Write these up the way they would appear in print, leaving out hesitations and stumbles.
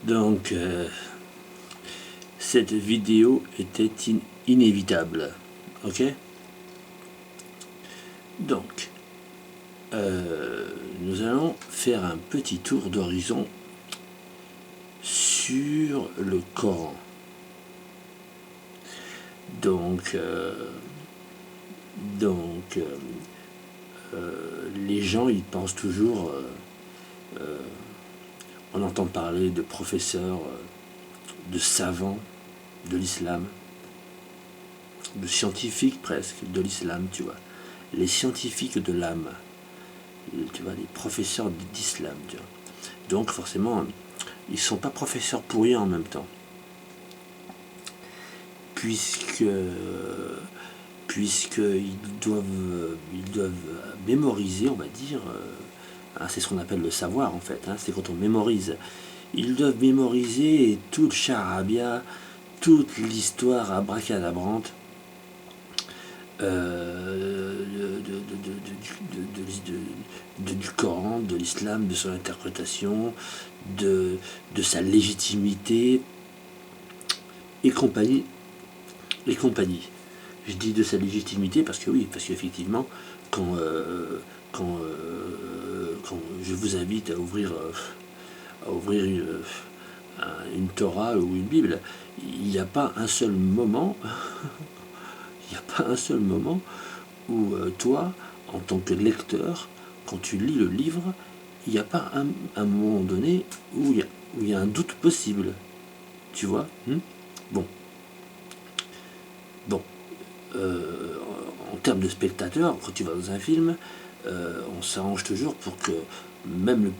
Donc, cette vidéo était inévitable. Ok? Donc, nous allons faire un petit tour d'horizon sur le Coran. Donc, les gens, ils pensent toujours, on entend parler de professeurs, de savants de l'islam, de scientifiques presque de l'islam, tu vois. Les scientifiques de l'âme, tu vois, les professeurs d'islam, tu vois. Donc forcément, ils ne sont pas professeurs pour rien en même temps. Puisqu'ils doivent mémoriser, on va dire, c'est ce qu'on appelle le savoir en fait, c'est quand on mémorise. Ils doivent mémoriser tout le charabia, toute l'histoire abracadabrante du Coran, de l'islam, de son interprétation, de sa légitimité, et compagnie. Je dis de sa légitimité parce que oui, parce qu'effectivement, quand je vous invite à ouvrir une Torah ou une Bible, il n'y a pas un seul moment, où toi, en tant que lecteur, quand tu lis le livre, il n'y a pas un moment donné où il y a un doute possible. Tu vois? Bon. En termes de spectateur, quand tu vas dans un film, on s'arrange toujours pour que même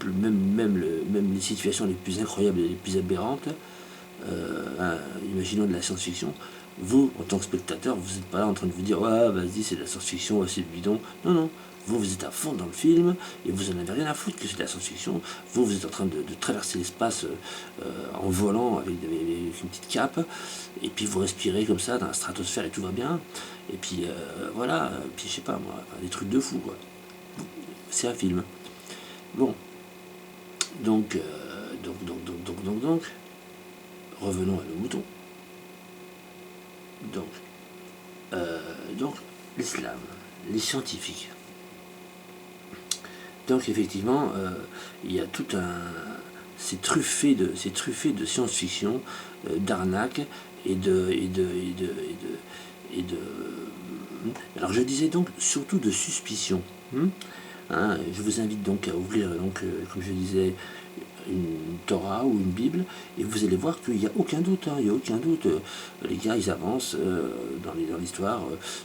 les situations les plus incroyables et les plus aberrantes, imaginons de la science-fiction, vous, en tant que spectateur, vous n'êtes pas là en train de vous dire « Ouais, vas-y, c'est de la science-fiction, c'est le bidon ». Non, non. Vous êtes à fond dans le film et vous n'en avez rien à foutre que c'est de la science-fiction. Vous êtes en train de traverser l'espace en volant avec une petite cape, et puis vous respirez comme ça dans la stratosphère et tout va bien. Et puis voilà, puis je sais pas moi, des trucs de fou quoi. C'est un film. Bon, donc, revenons à nos moutons. Donc l'islam, les scientifiques. Donc effectivement, il y a tout un... C'est truffé de science-fiction, d'arnaques et de... Alors je disais donc surtout de suspicion. Je vous invite donc à ouvrir, comme je disais, une Torah ou une Bible, et vous allez voir qu'il n'y a aucun doute, il n'y a aucun doute. Les gars, ils avancent dans l'histoire,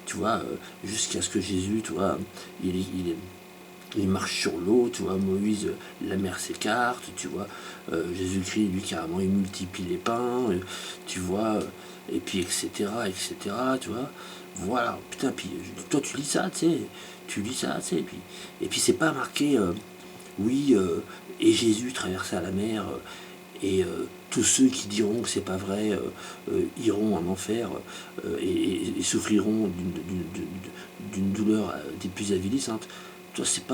tu vois, jusqu'à ce que Jésus, tu vois, il marche sur l'eau, tu vois, Moïse, la mer s'écarte, tu vois, Jésus-Christ, lui, carrément, il multiplie les pains, tu vois, et puis, etc., tu vois, voilà, putain, puis, toi, tu lis ça, tu sais, et puis c'est pas marqué, oui, et Jésus traversa la mer, et tous ceux qui diront que c'est pas vrai iront en enfer et souffriront d'une douleur des plus avilissantes. Toi, c'est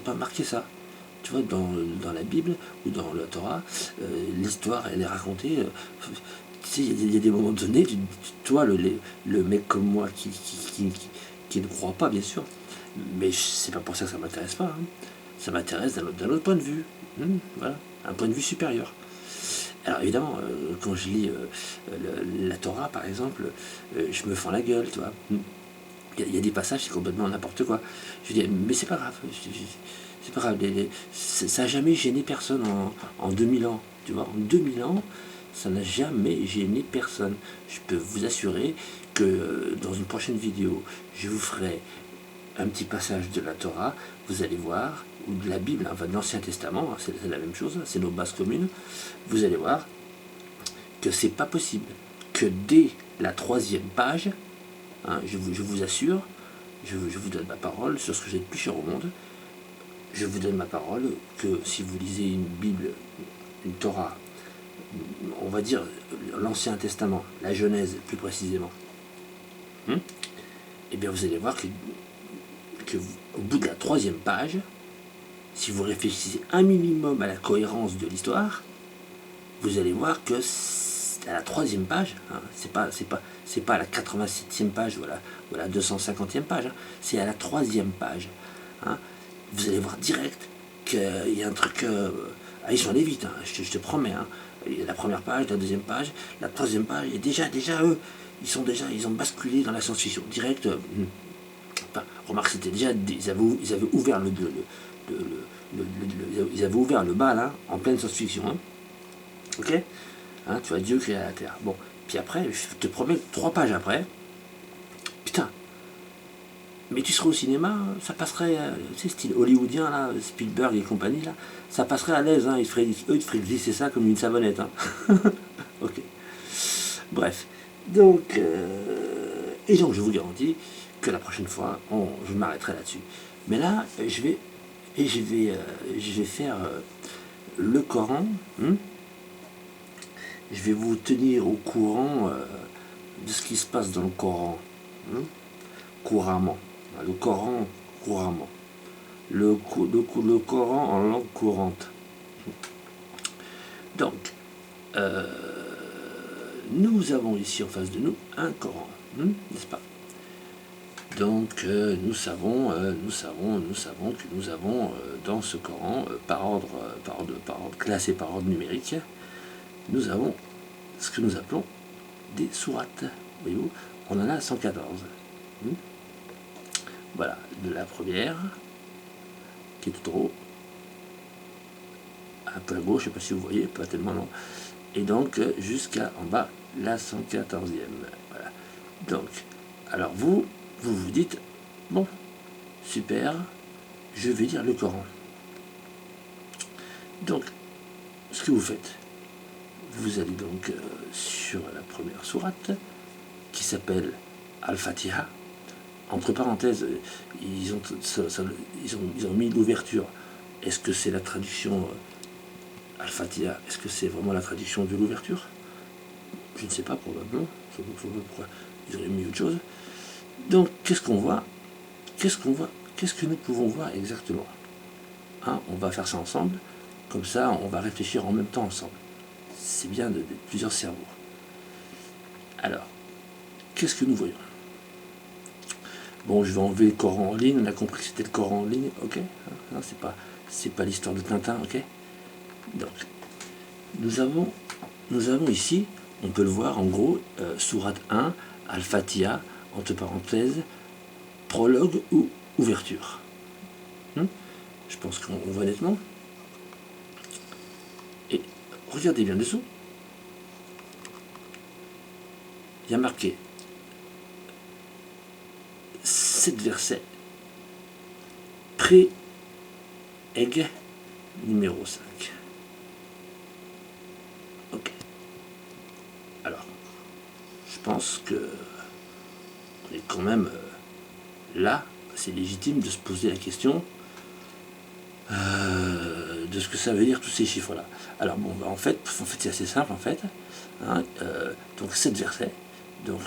pas marqué ça. Tu vois, dans la Bible ou dans la Torah, l'histoire, elle est racontée. Tu sais, il y a des moments donnés, toi, le mec comme moi qui ne croit pas, bien sûr, mais c'est pas pour ça que ça m'intéresse pas. Ça m'intéresse d'un autre point de vue. Voilà, un point de vue supérieur. Alors évidemment, quand je lis la Torah, par exemple, je me fends la gueule, tu vois. Il y a des passages, c'est complètement n'importe quoi. Je dis, mais c'est pas grave. C'est pas grave. Ça n'a jamais gêné personne en 2000 ans. Tu vois, en 2000 ans, ça n'a jamais gêné personne. Je peux vous assurer que dans une prochaine vidéo, je vous ferai un petit passage de la Torah, vous allez voir, ou de la Bible, enfin de l'Ancien Testament, c'est la même chose, c'est nos bases communes, vous allez voir que c'est pas possible, que dès la 3e page, je vous assure, je vous donne ma parole sur ce que j'ai de plus cher au monde, je vous donne ma parole que si vous lisez une Bible, une Torah, on va dire l'Ancien Testament, la Genèse plus précisément, et bien vous allez voir que au bout de la 3e page, si vous réfléchissez un minimum à la cohérence de l'histoire, vous allez voir que à la 3e page, hein, c'est pas à la 87e page ou à la 250e page, hein, c'est à la 3e page. Hein, vous allez voir direct qu'il y a un truc. Ils sont allés vite, hein, je te promets. Hein, la première page, la 2e page, la 3e page, et déjà eux, ils ont basculé dans la science-fiction direct. Enfin, remarque, c'était déjà, ils avaient ouvert ils avaient ouvert le bal, hein, en pleine science-fiction. Hein. Ok, hein, tu vois Dieu créer la terre. Bon, puis après, je te promets, 3 pages après, putain, mais tu serais au cinéma, ça passerait, tu sais, style hollywoodien, là, Spielberg et compagnie, là, ça passerait à l'aise, hein, eux, ils feraient glisser ça comme une savonnette. Hein. Ok. Bref. Donc, et donc, je vous garantis que la prochaine fois, je m'arrêterai là-dessus. Mais là, je vais faire le Coran. Je vais vous tenir au courant de ce qui se passe dans le Coran. Couramment. Le Coran couramment. Le Coran en langue courante. Donc, nous avons ici en face de nous un Coran, n'est-ce pas? Donc nous savons que nous avons dans ce Coran, par ordre classé par ordre numérique, nous avons ce que nous appelons des sourates. Voyez-vous, on en a 114. Voilà, de la première, qui est tout en haut, un peu à gauche, je ne sais pas si vous voyez, pas tellement non. Et donc jusqu'à en bas, la 114e. Voilà. Donc, alors vous dites, bon, super, je vais lire le Coran. Donc, ce que vous faites, vous allez donc sur la première sourate, qui s'appelle Al-Fatiha. Entre parenthèses, ils ont mis l'ouverture. Est-ce que c'est la traduction Al-Fatiha? Est-ce que c'est vraiment la traduction de l'ouverture? Je ne sais pas, probablement. Je ne sais pas pourquoi ils auraient mis autre chose. Donc, qu'est-ce qu'on voit? Qu'est-ce que nous pouvons voir exactement? Hein, on va faire ça ensemble. Comme ça, on va réfléchir en même temps ensemble. C'est bien de plusieurs cerveaux. Alors, qu'est-ce que nous voyons? Bon, je vais enlever le Coran en ligne. On a compris que c'était le Coran en ligne, ok? Hein, c'est pas l'histoire de Tintin, ok? Donc, nous avons ici, on peut le voir en gros, sourate 1, Al-Fatiha, entre parenthèses, prologue ou ouverture. Je pense qu'on voit nettement. Et regardez bien dessous. Il y a marqué 7 versets. Pré-Egg numéro 5. Ok. Alors, je pense que on est quand même là, c'est légitime de se poser la question de ce que ça veut dire tous ces chiffres-là. Alors bon, en fait c'est assez simple en fait. Hein, donc 7 versets. Donc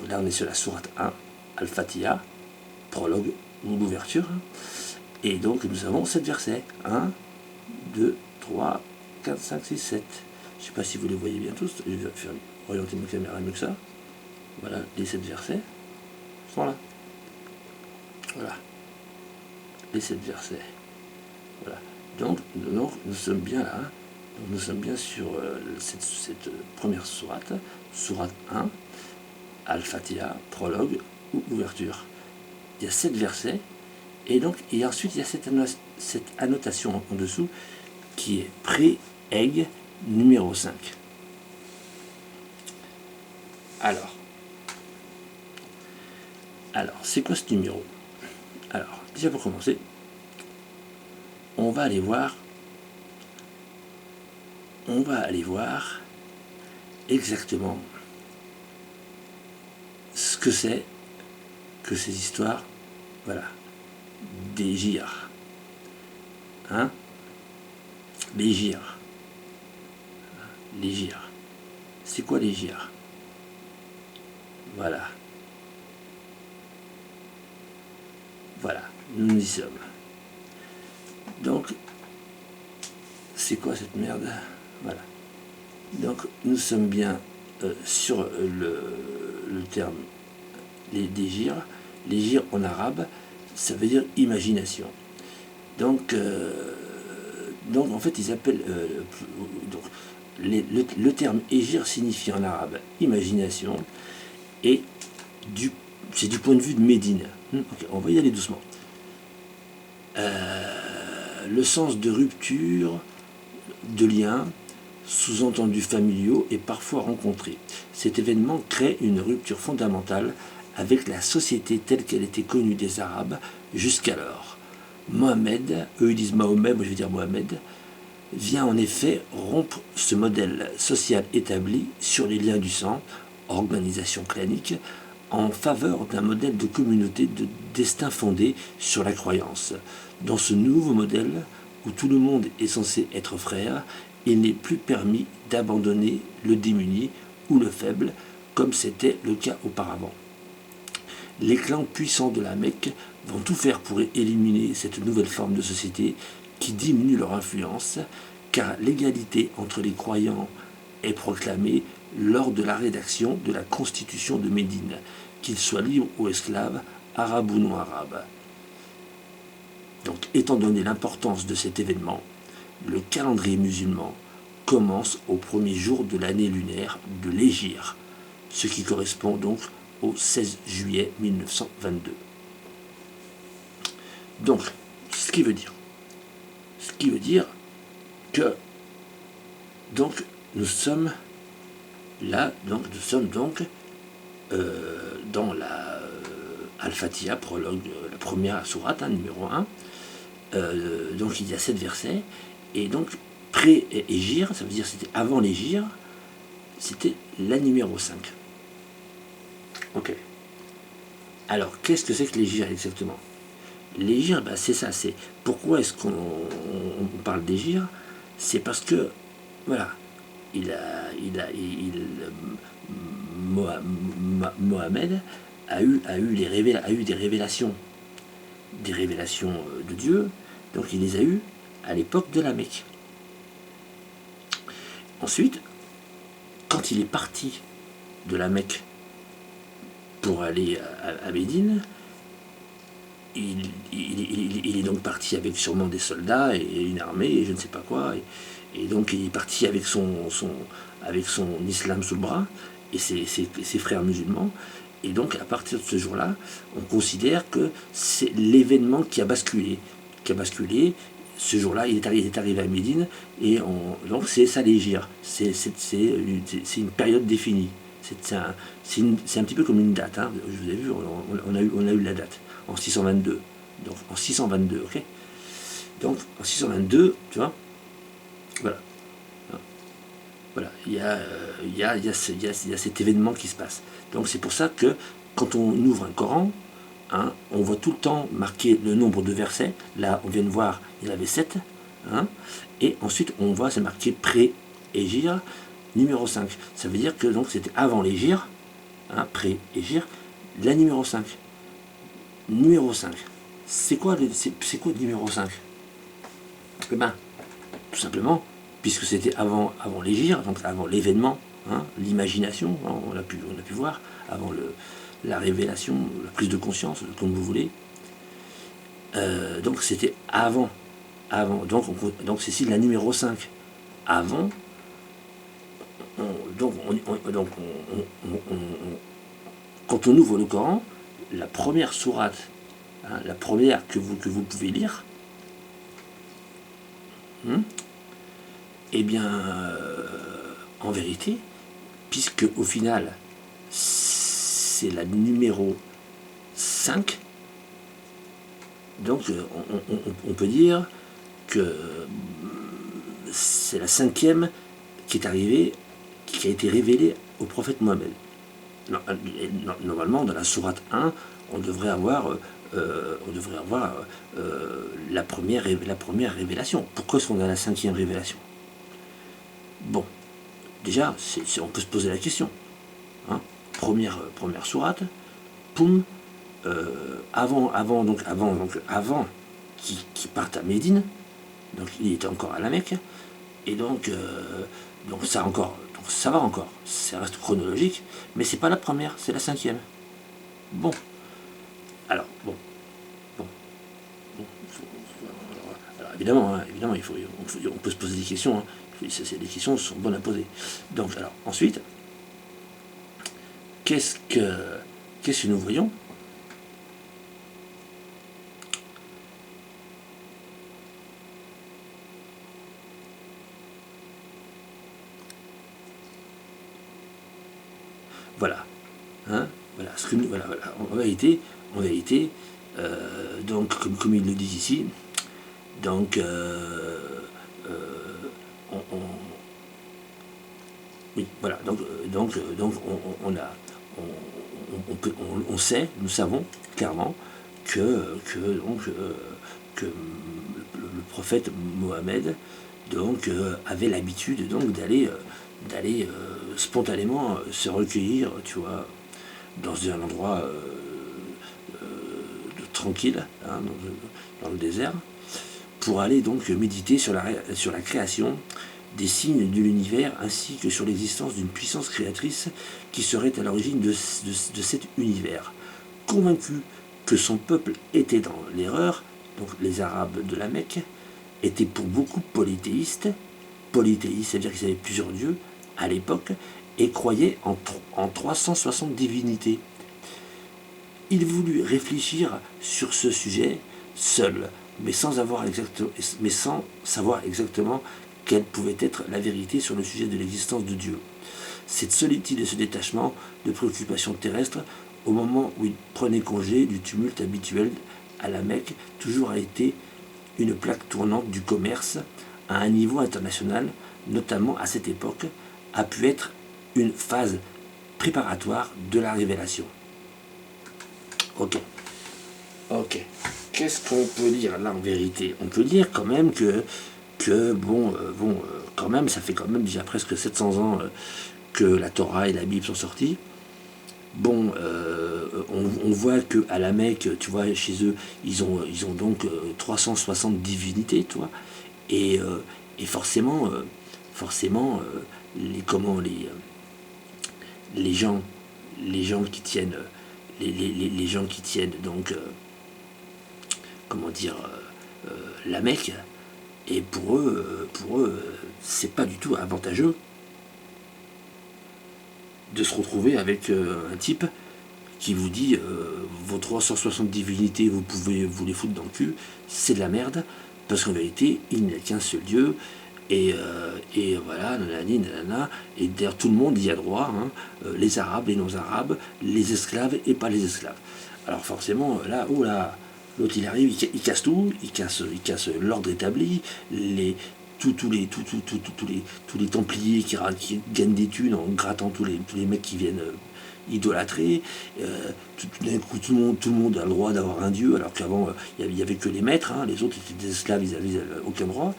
là on est sur la sourate 1, Al-Fatiha, prologue ou l'ouverture. Et donc nous avons 7 versets. 1, 2, 3, 4, 5, 6, 7. Je ne sais pas si vous les voyez bien tous. Je vais faire orienter ma caméra mieux que ça. Voilà, les 7 versets sont là. Voilà. Les 7 versets. Voilà. Donc nous sommes bien là. Donc, nous sommes bien sur cette première sourate, sourate 1, Al-Fatiha, prologue ou ouverture. Il y a 7 versets, et ensuite il y a cette annotation en dessous qui est pré-Egg numéro 5. Alors, c'est quoi ce numéro? Alors, déjà pour commencer, on va aller voir exactement ce que c'est que ces histoires, voilà, des Jiyar. Hein? Les Jiyar. Les Jiyar. C'est quoi les Jiyar? Voilà. Voilà, nous y sommes. Donc, c'est quoi cette merde? Voilà. Donc nous sommes bien sur le terme des girs. Les girs en arabe, ça veut dire imagination. Donc en fait, ils appellent donc, le terme égir signifie en arabe imagination, et c'est du point de vue de Médine. Okay, on va y aller doucement. Le sens de rupture, de lien, sous-entendus familiaux, est parfois rencontré. Cet événement crée une rupture fondamentale avec la société telle qu'elle était connue des Arabes jusqu'alors. Mohamed, eux ils disent Mahomet, moi je vais dire Mohamed, vient en effet rompre ce modèle social établi sur les liens du sang, organisation clanique, en faveur d'un modèle de communauté de destin fondé sur la croyance. Dans ce nouveau modèle, où tout le monde est censé être frère, il n'est plus permis d'abandonner le démuni ou le faible, comme c'était le cas auparavant. Les clans puissants de la Mecque vont tout faire pour éliminer cette nouvelle forme de société qui diminue leur influence, car l'égalité entre les croyants est proclamée lors de la rédaction de la Constitution de Médine, qu'ils soient libres ou esclaves, arabes ou non arabes. Donc, étant donné l'importance de cet événement, le calendrier musulman commence au premier jour de l'année lunaire de l'Hégire, ce qui correspond donc au 16 juillet 1922. Donc, ce qui veut dire que donc nous sommes là, donc nous sommes donc dans la Al-Fatiha, prologue, la première sourate, numéro 1. Donc il y a 7 versets, et donc pré-Hégire, ça veut dire c'était avant l'Hégire, c'était la numéro 5. Ok. Alors, qu'est-ce que c'est que l'Hégire exactement? L'Hégire, c'est ça, c'est pourquoi est-ce qu'on parle d'Hégire? C'est parce que, voilà, Mohamed a eu des révélations de Dieu, donc il les a eues à l'époque de la Mecque. Ensuite, quand il est parti de la Mecque pour aller à Médine, il est donc parti avec sûrement des soldats et une armée et je ne sais pas quoi, et donc il est parti avec son islam sous le bras et ses frères musulmans. Et donc, à partir de ce jour-là, on considère que c'est l'événement qui a basculé. Ce jour-là, il est arrivé à Médine, et donc c'est ça l'Hégire. C'est une période définie. C'est un petit peu comme une date. Je vous ai vu, on a eu la date, en 622. Donc, en 622, ok. Donc, en 622, tu vois, voilà. Voilà, il y a cet événement qui se passe. Donc c'est pour ça que quand on ouvre un Coran, on voit tout le temps marqué le nombre de versets. Là, on vient de voir, il y en avait 7. Et ensuite, on voit, c'est marqué pré-Hégire, numéro 5. Ça veut dire que donc c'était avant l'Hégire, pré-Hégire, la numéro 5. Numéro 5. C'est quoi le numéro 5? Eh bien, tout simplement, puisque c'était avant l'Hégire, donc avant l'événement, l'imagination, on a pu voir, avant la révélation, la prise de conscience, comme vous voulez. Donc c'était avant. Donc c'est ici la numéro 5. Avant, quand on ouvre le Coran, la première sourate, la première que vous pouvez lire, eh bien, en vérité, puisque au final, c'est la numéro 5, donc on peut dire que c'est la 5e qui est arrivée, qui a été révélée au prophète Mohammed. Normalement, dans la sourate 1, on devrait avoir la première révélation. Pourquoi est-ce qu'on a la 5e révélation? Bon, déjà, on peut se poser la question. Première sourate, poum, avant qu'il parte à Médine, donc il était encore à la Mecque, donc ça encore, donc ça va encore, ça reste chronologique, mais c'est pas la première, c'est la 5e. Bon, alors, bon, alors évidemment, hein, évidemment on peut se poser des questions, hein. Les questions sont bonnes à poser. Donc, alors, ensuite, qu'est-ce que nous voyons? Voilà. Hein, voilà, voilà. En vérité, donc, comme ils le disent ici, donc, oui, voilà, on sait, nous savons clairement que le prophète Mohammed avait l'habitude d'aller spontanément se recueillir, tu vois, dans un endroit tranquille, hein, dans le désert, pour aller donc méditer sur la création des signes de l'univers ainsi que sur l'existence d'une puissance créatrice qui serait à l'origine de cet univers. Convaincu que son peuple était dans l'erreur, donc les Arabes de la Mecque étaient pour beaucoup polythéistes, c'est-à-dire qu'ils avaient plusieurs dieux à l'époque, et croyaient en 360 divinités. Il voulut réfléchir sur ce sujet seul, mais sans savoir exactement quelle pouvait être la vérité sur le sujet de l'existence de Dieu. Cette solitude et ce détachement de préoccupations terrestres, au moment où il prenait congé du tumulte habituel à la Mecque, toujours a été une plaque tournante du commerce à un niveau international, notamment à cette époque, a pu être une phase préparatoire de la révélation. Ok. Qu'est-ce qu'on peut dire là en vérité? On peut dire quand même que quand même, ça fait quand même déjà presque 700 ans que la Torah et la Bible sont sortis. Bon, on voit qu'à la Mecque, tu vois, chez eux, ils ont donc 360 divinités, tu vois, et forcément, les gens qui tiennent, les gens qui tiennent donc, comment dire, la Mecque, et pour eux, c'est pas du tout avantageux de se retrouver avec un type qui vous dit vos 360 divinités, vous pouvez vous les foutre dans le cul, c'est de la merde, parce qu'en vérité, il n'y a qu'un seul Dieu, et voilà, nanani, nanana, et d'ailleurs tout le monde y a droit, hein, les Arabes, les non-Arabes, les esclaves et pas les esclaves. Alors forcément, là, l'autre il arrive, il casse tout, il casse l'ordre établi, tous les Templiers qui gagnent des thunes en grattant tous les mecs qui viennent idolâtrer. Tout d'un coup, tout le monde a le droit d'avoir un dieu, alors qu'avant, il n'y avait que les maîtres, hein, les autres étaient des esclaves, ils n'avaient aucun droit.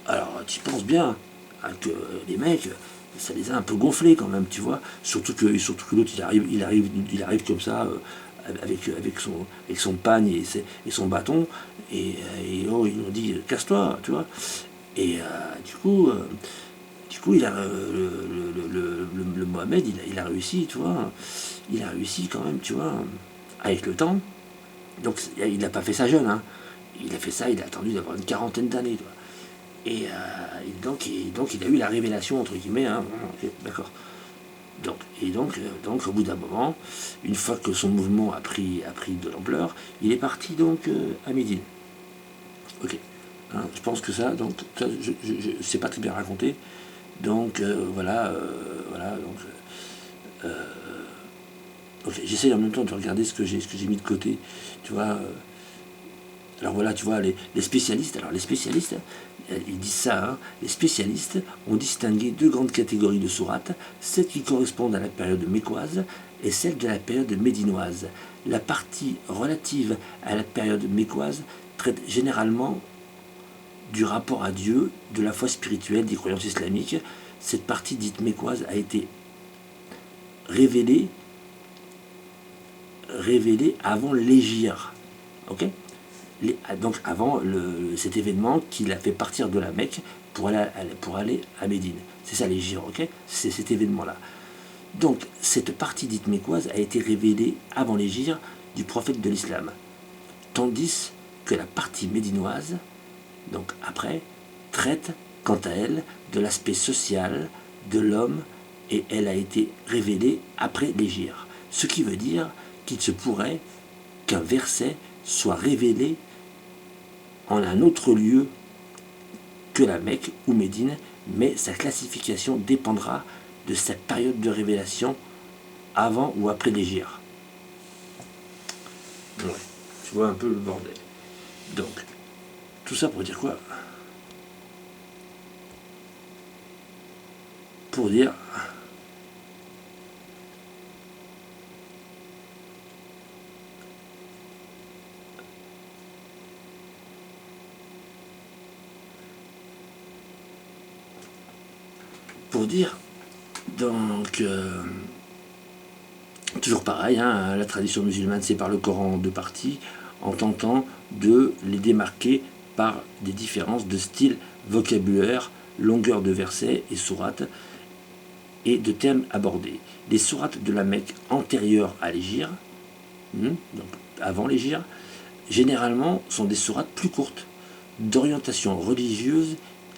Alors, tu penses bien hein, que les mecs, ça les a un peu gonflés quand même, tu vois. Surtout que l'autre, il arrive comme ça, avec son pagne et son bâton, et ils nous dit casse-toi, tu vois. Et du coup, le Mohamed, il a réussi, tu vois. Il a réussi quand même, tu vois, avec le temps. Donc, il n'a pas fait ça jeune, hein. Il a fait ça, il a attendu d'avoir une quarantaine d'années, tu vois. Et donc, il a eu la révélation, entre guillemets, hein, d'accord. Donc, au bout d'un moment, une fois que son mouvement a pris de l'ampleur, il est parti donc à Médine. Ok. Hein, je pense que ça, donc, c'est pas très bien raconté. Donc, voilà, donc, ok, j'essaie en même temps de regarder ce que j'ai mis de côté, tu vois. Alors voilà, tu vois, les spécialistes, ils disent ça, hein, les spécialistes ont distingué deux grandes catégories de sourates, celles qui correspondent à la période mécoise et celle de la période médinoise. La partie relative à la période mécoise traite généralement du rapport à Dieu, de la foi spirituelle, des croyances islamiques. Cette partie dite mécoise a été révélée avant l'Hégire. Ok. Donc avant cet événement qui l'a fait partir de la Mecque pour aller à Médine. C'est ça l'hégire, ok? C'est cet événement-là. Donc, cette partie dite mécoise a été révélée avant l'hégire du prophète de l'islam, tandis que la partie médinoise, donc après, traite, quant à elle, de l'aspect social de l'homme et elle a été révélée après l'hégire. Ce qui veut dire qu'il se pourrait qu'un verset soit révélé en un autre lieu que la Mecque ou Médine, mais sa classification dépendra de cette période de révélation avant ou après l'hégire. Ouais, tu vois un peu le bordel. Donc, tout ça pour dire quoi? Pour dire donc toujours pareil, hein, la tradition musulmane sépare le Coran en deux parties en tentant de les démarquer par des différences de style, vocabulaire, longueur de versets et sourates et de thèmes abordés. Les sourates de la Mecque antérieures à l'hégire, donc avant l'hégire, généralement sont des sourates plus courtes, d'orientation religieuse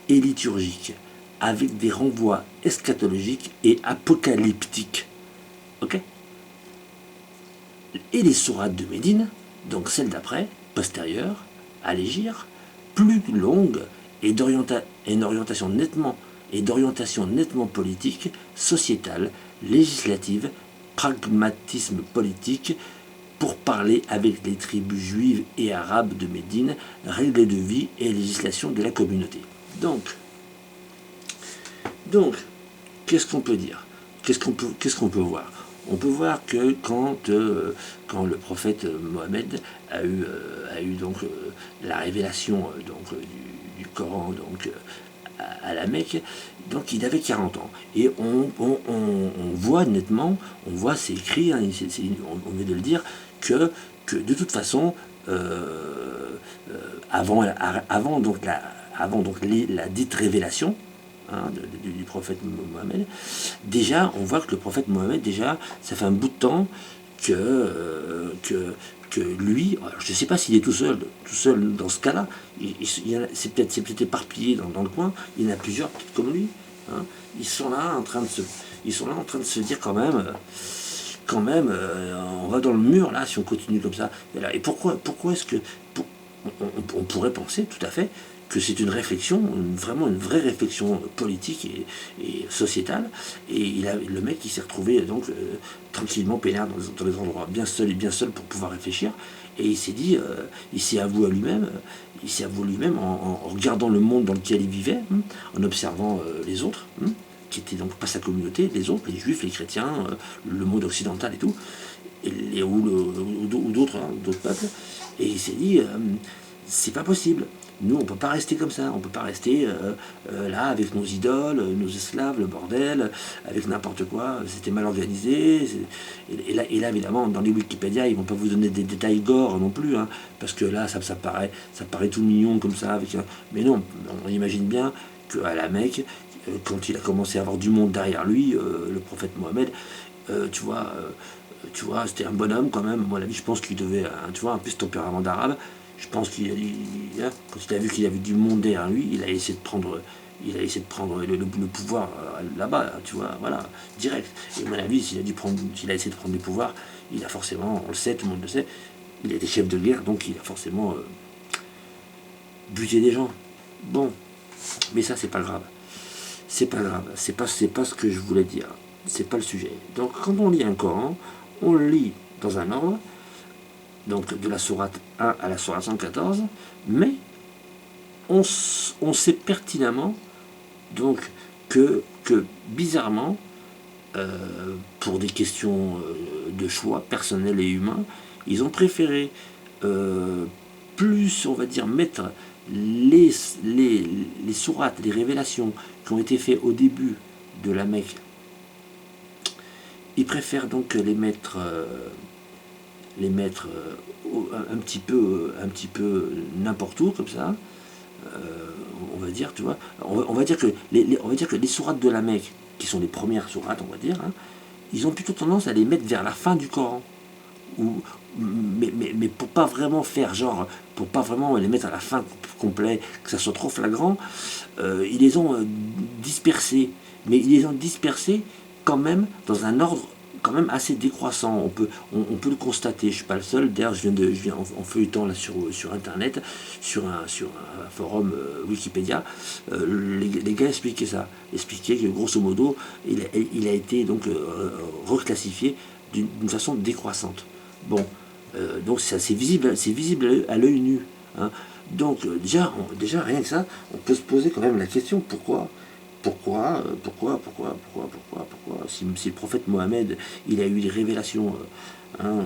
et liturgique, avec des renvois eschatologiques et apocalyptiques. Ok? Et les sourates de Médine, donc celles d'après, postérieures à l'hégire, plus longues et d'orientation nettement politique, sociétale, législative, pragmatisme politique, pour parler avec les tribus juives et arabes de Médine, règles de vie et législation de la communauté. Donc qu'est-ce qu'on peut dire? Qu'est-ce qu'on peut voir? On peut voir que quand le prophète Mohammed a eu donc la révélation du Coran donc à la Mecque, donc il avait 40 ans. Et on voit nettement, on voit, c'est écrit, hein, on vient de le dire, que de toute façon, avant donc la dite révélation, hein, du prophète Mohammed, déjà on voit que le prophète Mohammed, déjà ça fait un bout de temps que lui, alors je ne sais pas s'il est tout seul dans ce cas-là, c'est peut-être éparpillé dans le coin, il y en a plusieurs comme lui, hein, ils sont là en train de se dire quand même, on va dans le mur là si on continue comme ça. Et pourquoi est-ce que on pourrait penser tout à fait que c'est une réflexion, vraiment une vraie réflexion politique et sociétale, et le mec il s'est retrouvé donc tranquillement peinard dans les endroits bien seul pour pouvoir réfléchir, et il s'est dit, il s'est avoué à lui-même, en regardant le monde dans lequel il vivait, en observant les autres, qui étaient donc pas sa communauté, les autres, les juifs, les chrétiens, le monde occidental et tout, ou d'autres peuples, et il s'est dit, c'est pas possible. Nous, on ne peut pas rester comme ça, on ne peut pas rester là avec nos idoles, nos esclaves, le bordel, avec n'importe quoi, c'était mal organisé. Et là, évidemment, dans les Wikipédia, ils ne vont pas vous donner des détails gore non plus, hein, parce que là, ça paraît tout mignon comme ça. Mais non, on imagine bien qu'à la Mecque, quand il a commencé à avoir du monde derrière lui, le prophète Mohammed, tu vois, c'était un bonhomme quand même, à mon avis, je pense qu'il devait, un peu ce tempérament d'arabe. Je pense quand il a vu qu'il avait du monde derrière lui, il a essayé de prendre le pouvoir là-bas, tu vois, voilà, direct. Et à mon avis, s'il a essayé de prendre le pouvoir, il a forcément, on le sait, tout le monde le sait, il était chef de guerre, donc il a forcément buté des gens. Bon, mais ça, c'est pas grave. C'est pas grave, c'est pas ce que je voulais dire. C'est pas le sujet. Donc, quand on lit un Coran, on le lit dans un ordre, donc de la sourate 1 à la sourate 114, mais on sait pertinemment donc que bizarrement, pour des questions de choix personnels et humains, ils ont préféré plus, on va dire, mettre les sourates, les révélations qui ont été faites au début de la Mecque, ils préfèrent donc les mettre un petit peu n'importe où comme ça. on va dire, tu vois, on va dire que on va dire que les sourates de la Mecque, qui sont les premières sourates, on va dire, hein, ils ont plutôt tendance à les mettre vers la fin du Coran. Ou, mais pour pas vraiment faire genre, pour pas vraiment les mettre à la fin complet, que ça soit trop flagrant, ils les ont dispersés. Mais ils les ont dispersés quand même dans un ordre quand même assez décroissant. On peut le constater. Je suis pas le seul. D'ailleurs, je viens en feuilletant là sur Internet, sur un forum Wikipédia, les gars expliquaient ça. Expliquaient que grosso modo, il a été donc reclassifié d'une façon décroissante. Bon, donc c'est visible à l'œil nu. Hein. Donc déjà rien que ça, on peut se poser quand même la question pourquoi, si le prophète Mohammed, il a eu des révélations, hein,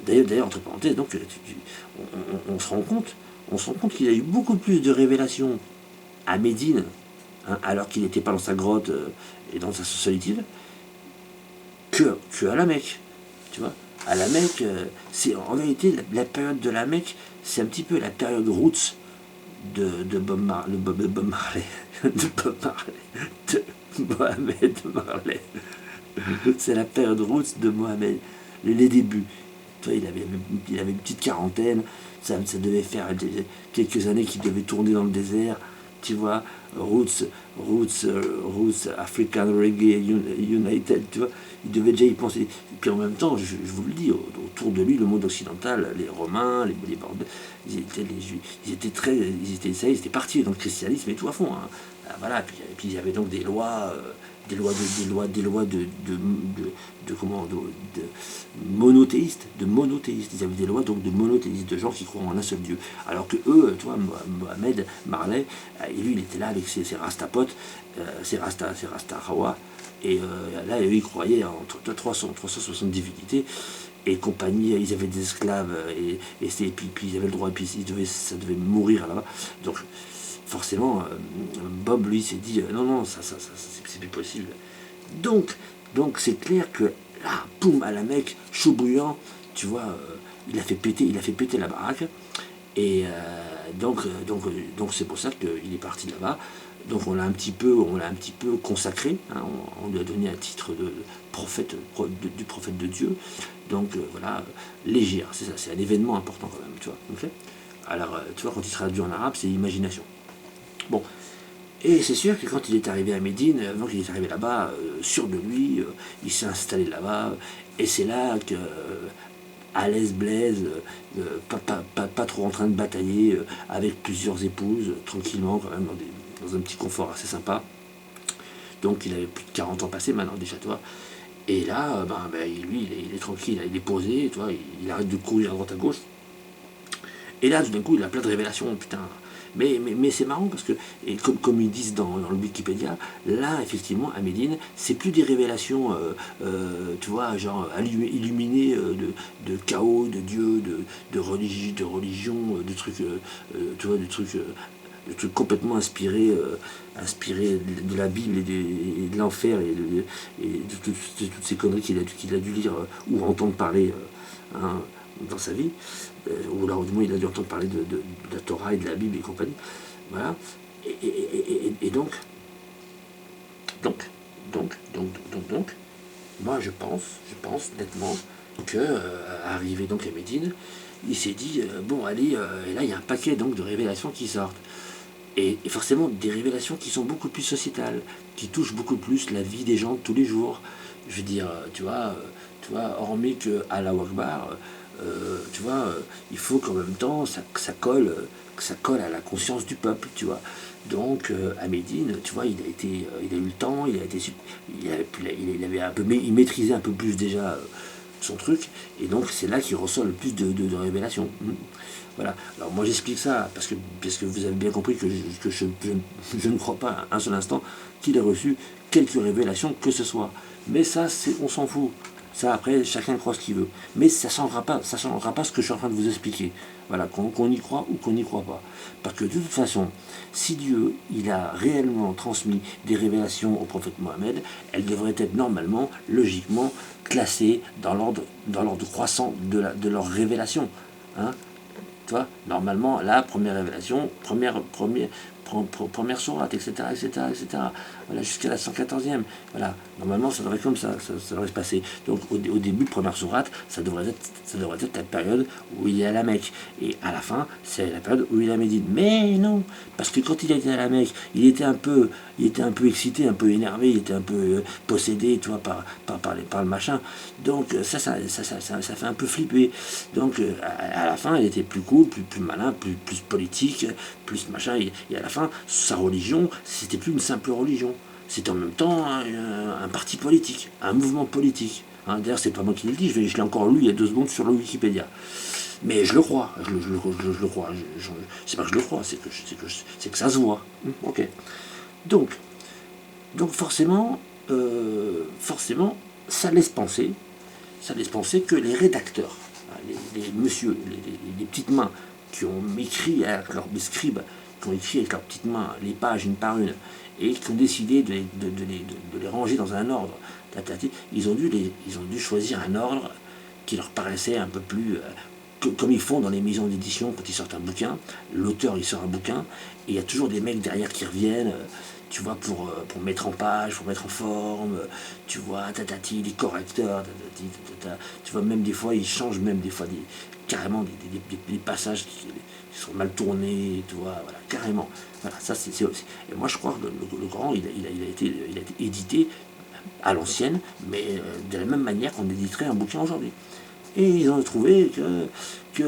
d'ailleurs, entre parenthèses, donc, on se rend compte qu'il a eu beaucoup plus de révélations à Médine, hein, alors qu'il n'était pas dans sa grotte et dans sa solitude, que à la Mecque, tu vois. À la Mecque, c'est en vérité la période de la Mecque, c'est un petit peu la période roots de Bob Marley, de Mohamed Marley. C'est la période roots de Mohamed, les débuts. Tu vois, il avait une petite quarantaine, ça devait faire quelques années qu'il devait tourner dans le désert, tu vois, Roots African Reggae United, tu vois, il devait déjà y penser. Et puis en même temps, je vous le dis, autour de lui, le monde occidental, les Romains, les Barbes, ils étaient partis dans le christianisme et tout à fond. Hein. Voilà, puis il y avait donc des lois de monothéistes, Ils avaient des lois donc de monothéistes, de gens qui croient en un seul Dieu. Alors que eux, tu vois, Mohamed Marley, lui, il était là avec ses rastapotes, ses rastahawa, et là, eux, ils croyaient en 360 divinités et compagnie, ils avaient des esclaves, puis ils avaient le droit, puis ça devait mourir là-bas. Donc, forcément, Bob, lui, s'est dit non, ça c'est plus possible. Donc c'est clair que là, poum, à la Mecque, chaud bouillant, tu vois, il a fait péter la baraque. Et donc c'est pour ça qu'il est parti de là-bas. Donc on l'a un petit peu consacré. Hein, on lui a donné un titre de prophète, du prophète de Dieu. Donc voilà, légère, c'est ça, c'est un événement important quand même, tu vois. Okay. Alors tu vois, quand il traduit en arabe, c'est imagination. Bon, et c'est sûr que quand il est arrivé à Médine, avant qu'il est arrivé là-bas, sûr de lui, il s'est installé là-bas, et c'est là que, à l'aise Blaise, pas trop en train de batailler, avec plusieurs épouses, tranquillement, quand même, dans un petit confort assez sympa. Donc il avait plus de 40 ans passés maintenant déjà, tu vois. Et là, lui, il est tranquille, il est posé, tu vois, il arrête de courir à droite à gauche. Et là, tout d'un coup, il a plein de révélations, putain. Mais c'est marrant parce que, et comme ils disent dans le Wikipédia, là, effectivement, à Médine, c'est plus des révélations, tu vois, genre illuminées de chaos, de Dieu, de religion, de trucs, tu vois, de trucs complètement inspirés de la Bible et de l'enfer et de toutes ces conneries qu'il a dû lire ou entendre parler hein, dans sa vie. Ou là, au moins, il a dû entendre parler de la Torah et de la Bible et compagnie. Voilà. Et donc, moi, je pense nettement que, arrivé donc à Médine, il s'est dit, bon, allez, et là, il y a un paquet donc de révélations qui sortent. Et forcément, des révélations qui sont beaucoup plus sociétales, qui touchent beaucoup plus la vie des gens de tous les jours. Je veux dire, tu vois hormis que Allahu Akbar, tu vois, il faut qu'en même temps, que ça colle à la conscience du peuple, tu vois. Donc, à Médine, tu vois, il a eu le temps, il maîtrisait un peu plus déjà son truc, et donc c'est là qu'il ressort le plus de révélations. Voilà. Alors moi j'explique ça parce que vous avez bien compris que je ne crois pas un seul instant qu'il ait reçu quelques révélations que ce soit. Mais ça, on s'en fout. Ça, après, chacun croit ce qu'il veut. Mais ça ne changera pas ce que je suis en train de vous expliquer. Voilà, qu'on y croit ou qu'on n'y croit pas. Parce que de toute façon, si Dieu, il a réellement transmis des révélations au prophète Mohammed, elles devraient être normalement, logiquement, classées dans l'ordre croissant de leur révélation. Hein. Tu vois, normalement, la première révélation, première sourate, etc., etc., etc. Voilà, jusqu'à la 114e. Voilà, normalement, ça devrait être comme ça devrait se passer. Donc, au début, première sourate, ça devrait être la période où il est à la Mecque. Et à la fin, c'est la période où il est à Médine. Mais non, parce que quand il était à la Mecque, il était un peu excité, un peu énervé, il était un peu possédé, tu vois, par le machin. Donc, ça fait un peu flipper. Donc, à la fin, il était plus cool, plus malin, plus politique, plus machin. Et à la fin, sa religion, c'était plus une simple religion. C'était en même temps un parti politique, un mouvement politique. Hein, d'ailleurs, c'est pas moi qui le dis, je l'ai encore lu il y a 2 secondes sur le Wikipédia. Mais je le crois, je le crois. C'est pas que je le crois, c'est que ça se voit. Ok. Donc forcément, ça laisse penser que les rédacteurs, les messieurs, les petites mains qui ont écrit avec leurs scribes, qui ont écrit avec leurs petites mains les pages une par une, et qui ont décidé de les ranger dans un ordre, ils ont dû choisir un ordre qui leur paraissait un peu plus comme ils font dans les maisons d'édition quand ils sortent un bouquin. L'auteur il sort un bouquin et il y a toujours des mecs derrière qui reviennent, tu vois, pour mettre en page, pour mettre en forme, tu vois, des correcteurs, tu vois, même des fois ils changent même des fois carrément des passages qui sont mal tournés, tu vois, voilà, carrément. Voilà, ça c'est aussi. Et moi je crois que le Coran il a été édité à l'ancienne, mais de la même manière qu'on éditerait un bouquin aujourd'hui. Et ils ont trouvé que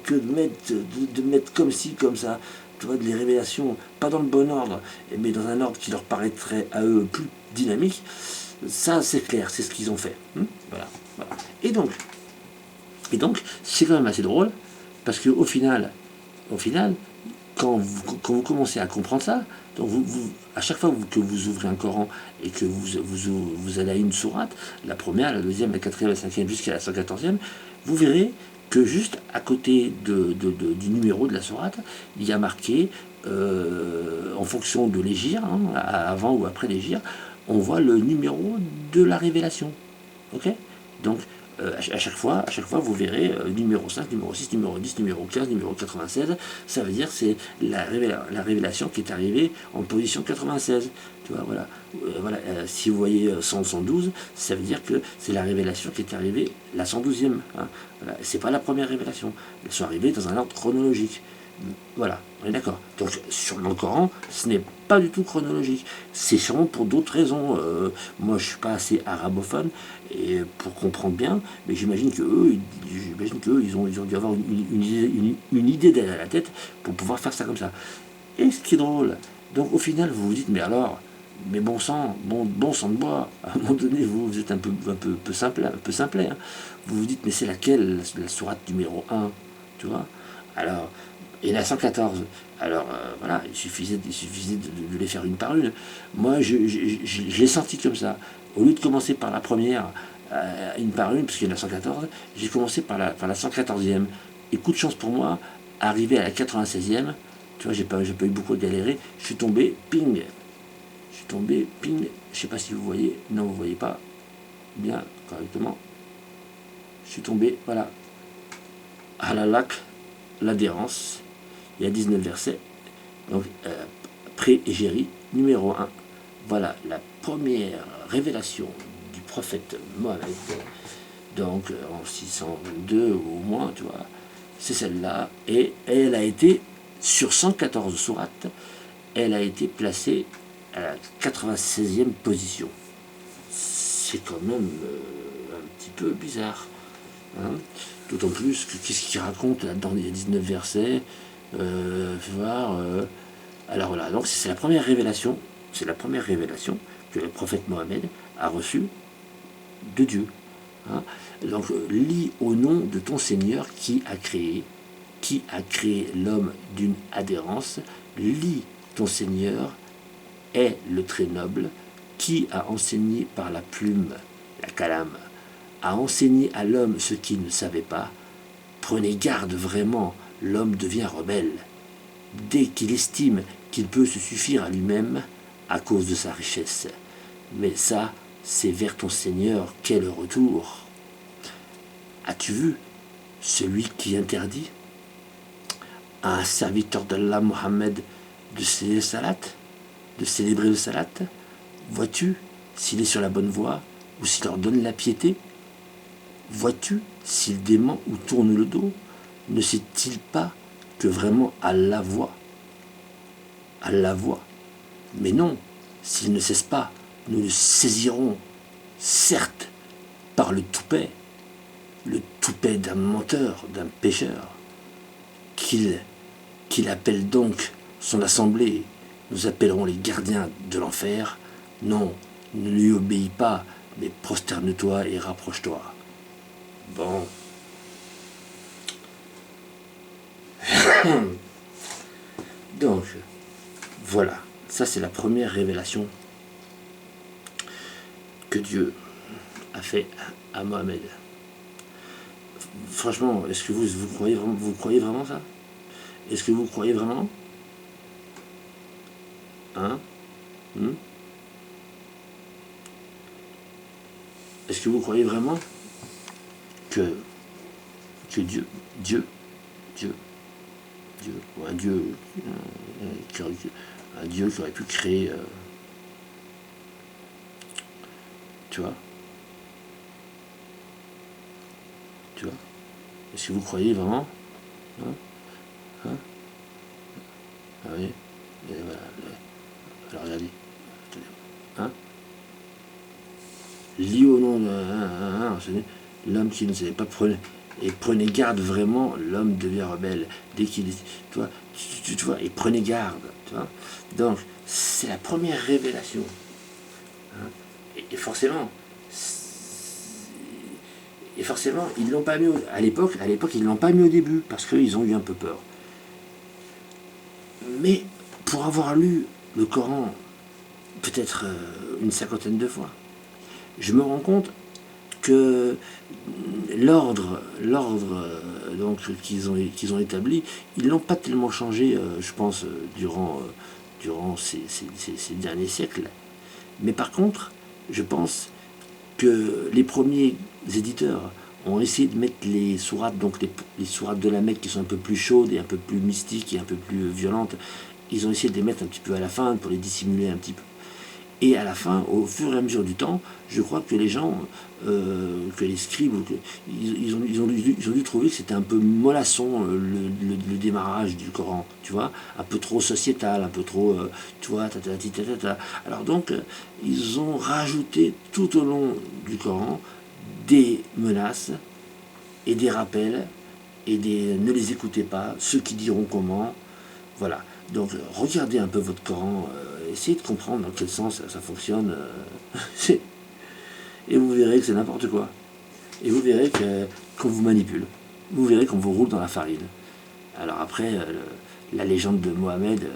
de mettre comme ci, comme ça, tu vois, des révélations, pas dans le bon ordre, mais dans un ordre qui leur paraîtrait à eux plus dynamique, ça c'est clair, c'est ce qu'ils ont fait. Voilà, voilà. Et donc, c'est quand même assez drôle, parce qu'au final, quand vous commencez à comprendre ça, donc à chaque fois que vous ouvrez un Coran et que vous allez à une sourate, la première, la deuxième, la quatrième, la cinquième, jusqu'à la 114e, vous verrez que juste à côté du numéro de la sourate, il y a marqué, en fonction de l'égir, avant ou après l'égir, on voit le numéro de la révélation. Ok. Donc, à chaque fois, vous verrez numéro 5, numéro 6, numéro 10, numéro 15, numéro 96. Ça veut dire que c'est la révélation qui est arrivée en position 96. Tu vois, voilà. Si vous voyez 100, 112, ça veut dire que c'est la révélation qui est arrivée, la 112e. Hein. Voilà. C'est pas la première révélation. Elles sont arrivées dans un ordre chronologique. Voilà, on est d'accord. Donc sur le Coran, ce n'est pas du tout chronologique. C'est sûrement pour d'autres raisons. Moi, je suis pas assez arabophone et pour comprendre bien, mais j'imagine que eux, ils ont dû avoir une idée derrière la tête pour pouvoir faire ça comme ça. Et ce qui est drôle, donc au final, vous vous dites, mais alors, mais bon sang de bois, à un moment donné, vous êtes un peu simplet. Hein. Vous vous dites, mais c'est laquelle, la sourate numéro 1, tu vois. Alors, et la 114. Alors voilà, il suffisait de les faire une par une. Moi, je l'ai senti comme ça. Au lieu de commencer par la première, une par une, parce qu'il y en a 114, j'ai commencé par la 114e. Et coup de chance pour moi, arrivé à la 96e, tu vois, j'ai pas eu beaucoup à galérer, je suis tombé, ping. Je sais pas si vous voyez, non, vous voyez pas bien correctement. Je suis tombé, voilà, à la lac, l'adhérence. Il y a 19 versets. Donc, pré-égérie, numéro 1. Voilà la première révélation du prophète Mohammed. Donc, en 602 ou au moins, tu vois. C'est celle-là. Et elle a été, sur 114 sourates, elle a été placée à la 96e position. C'est quand même un petit peu bizarre. Hein. D'autant plus que qu'est-ce qu'il raconte là-dedans? Il y a 19 versets. Voir. Alors voilà, donc c'est la première révélation. C'est la première révélation que le prophète Mohammed a reçue de Dieu. Hein. Donc lis au nom de ton Seigneur qui a créé l'homme d'une adhérence. Lis ton Seigneur est le très noble qui a enseigné par la plume, la calame, a enseigné à l'homme ce qu'il ne savait pas. Prenez garde vraiment, l'homme devient rebelle. Dès qu'il estime qu'il peut se suffire à lui-même à cause de sa richesse. Mais ça, c'est vers ton Seigneur qu'est le retour. As-tu vu celui qui interdit à un serviteur d'Allah, Mohammed, de célébrer le salat? Vois-tu s'il est sur la bonne voie ou s'il leur donne la piété? Vois-tu s'il dément ou tourne le dos? Ne sait-il pas que vraiment Allah voit? Allah voit. Mais non, s'il ne cesse pas, nous le saisirons, certes, par le toupet d'un menteur, d'un pécheur, qu'il appelle donc son assemblée. Nous appellerons les gardiens de l'enfer. Non, ne lui obéis pas, mais prosterne-toi et rapproche-toi. Bon. Donc, voilà. Ça, c'est la première révélation que Dieu a fait à Mohamed. Franchement, est-ce que vous croyez vraiment ça? Est-ce que vous croyez vraiment? Hein? Est-ce que vous croyez vraiment que Dieu, ou un Dieu qui aurait pu créer, tu vois, est-ce que vous croyez vraiment? Hein? Ah oui, et voilà. Alors regardez, hein? Lis au nom de l'homme qui ne savait pas, prenez garde vraiment, l'homme devient rebelle dès qu'il est, tu vois, et prenez garde, tu vois. Donc c'est la première révélation, hein? Et forcément ils l'ont pas mis à l'époque ils l'ont pas mis au début parce qu'ils ont eu un peu peur. Mais pour avoir lu le Coran peut-être une cinquantaine de fois, je me rends compte que l'ordre donc qu'ils ont établi, ils l'ont pas tellement changé, je pense, durant ces derniers siècles. Mais par contre, je pense que les premiers éditeurs ont essayé de mettre les sourates, donc les sourates de la Mecque qui sont un peu plus chaudes et un peu plus mystiques et un peu plus violentes, ils ont essayé de les mettre un petit peu à la fin pour les dissimuler un petit peu. Et à la fin, au fur et à mesure du temps, je crois que les gens, que les scribes, ils ont dû trouver que c'était un peu mollasson le démarrage du Coran, tu vois, un peu trop sociétal, un peu trop, tu vois, Alors donc, ils ont rajouté tout au long du Coran des menaces et des rappels et des ne les écoutez pas, ceux qui diront comment, voilà. Donc regardez un peu votre Coran, essayez de comprendre dans quel sens ça fonctionne, et vous verrez que c'est n'importe quoi. Et vous verrez qu'on vous manipule. Vous verrez qu'on vous roule dans la farine. Alors après, la légende de Mohamed,